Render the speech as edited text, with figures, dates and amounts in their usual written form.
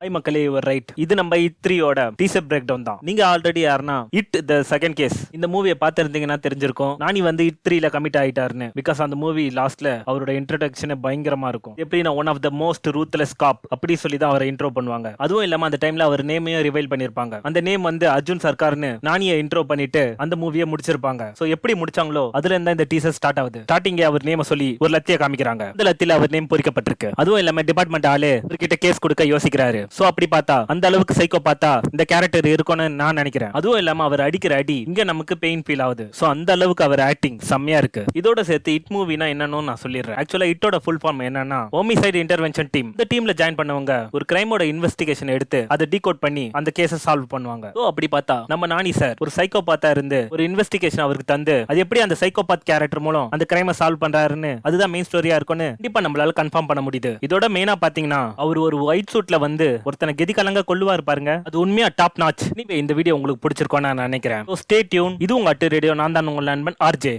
ஐ மக்களே your right. இது நம்ம இட் 3யோட டீசர் பிரேக் டவுன் தான். நீங்க ஆல்ரெடி யாருன்னா இட் த செகண்ட் கேஸ் இந்த மூவியை பார்த்திருந்தீங்கன்னா தெரிஞ்சிருக்கும் நானி வந்து இட் 3ல கமிட் ஆயிட்டாருன்னு. பிகாஸ் அந்த மூவி லாஸ்ட்ல அவரோட இன்ட்ரோடக்ஷன் பயங்கரமா இருக்கும். எப்படின்னா one of the most ruthless cop அப்படி சொல்லி தான் அவரை இன்ட்ரோ பண்ணுவாங்க. அதுவும் இல்லாம அந்த டைம்ல அவர் நேமையும் ரிவைல் பண்ணிருப்பாங்க. அந்த நேம் வந்து அர்ஜுன் சர்க்கார்னு நானியை இன்ட்ரோ பண்ணிட்டு அந்த மூவியை முடிச்சிருப்பாங்க. சோ எப்படி முடிச்சாங்களோ அதுல இருந்தா இந்த டீசர் ஸ்டார்ட் ஆகுது. ஸ்டார்டிங் அவர் நேம சொல்லி ஒரு லத்திய காமிக்கிறாங்க. அந்த லத்தியில அவர் நேம் பொறிக்கப்பட்டிருக்கு. அதுவும் இல்லாம டிபார்ட்மெண்ட் ஆளு கிட்ட கேஸ் கொடுக்க யோசிக்கிறாரு. சோ அப்படி பார்த்தா அந்த அளவுக்கு சைக்கோ பார்த்தா இந்த கேரக்டர் இருக்கும்னு நான் நினைக்கிறேன். அதுவும் இல்லாம அவர் அடிக்கிற அடி இங்க நமக்கு பெயின் ஃபீல் ஆகுது. சோ அந்த அளவுக்கு அவர் ஆக்டிங் செம்மையா இருக்கு. இதோட சேர்த்து இட் மூவினா என்னன்னு நான் சொல்லிடுறேன். ஆக்சுவலா இட்டோட ஃபுல் ஃபார்ம் என்னன்னா ஹோமிசைட் இன்டர்வென்ஷன் டீம். இந்த டீம்ல ஜாயின் பண்ணவங்க ஒரு கிரைமோட இன்வெஸ்டிகேஷன் எடுத்து அதை டீகோட் பண்ணி அந்த கேஸை சால்வ் பண்ணுவாங்க. சோ அப்படி பார்த்தா நம்ம நானி சார் ஒரு சைக்கோபாத்தா இருந்து ஒரு இன்வெஸ்டிகேஷன் அவருக்கு தந்து அது எப்படி அந்த சைக்கோபாத் கேரக்டர் மூலம் அந்த கிரைமை சால்வ் பண்றாருன்னு அதுதான் மெயின் ஸ்டோரியா இருக்கும்னு கண்டிப்பா நம்மளால கன்ஃபார்ம் பண்ண முடியுது. இதோட மெயினா பாத்தீங்கன்னா அவர் ஒரு ஒயிட் சூட்ல வந்து ஒருத்தனை கெதிகலங்க கொள்ளுவாரு பாருங்க. அது உண்மையா டாப் நாச். இந்த வீடியோ உங்களுக்கு பிடிச்சிருக்கோம்னு நான் நினைக்கிறேன். Stay tune. இது உங்க அட்டு ரேடியோ. நான் தான் உங்கள் நண்பன் ஆர்ஜே.